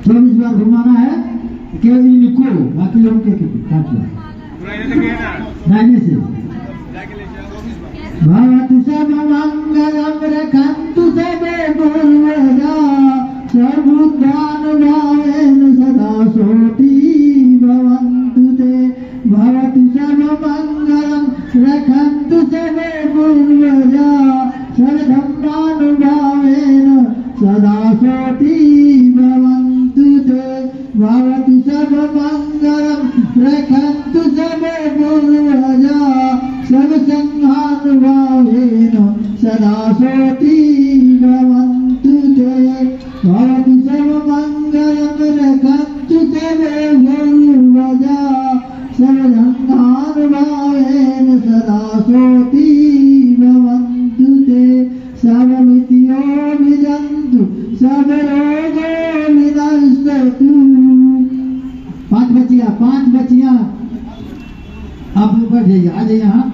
24 बार घुमाना है केवल लिखो, बाकी लोग के काट लो दाहिने से। भवतु सर्वमंगलं रक्षन्तु सर्वे पूर्वजा सर्वभूतानुभावेन सदा सोति भवन्तु ते। भवतु सर्वमंगलं रक्षन्तु सर्वे पूर्वजा सर्वधर्मानुभावेन सदा सोति भवन्तु ते। भवतु सर्वमंगलं रक्षन्तु सर्वे पूर्वजा सर्वसंहानुभावेन सदा सोति भवन्तु ते। भवतु सर्वमंगलं रक्षन्तु सर्वे पूर्वजा सर्वसंहानुभावेन सदा सोति भवन्तु ते। सर्वमित्यो विजन्तु सर्वरोगो विनश्यतु। 5 बच्चियां आप लोग बैठ जाइए, आ जाइए यहाँ।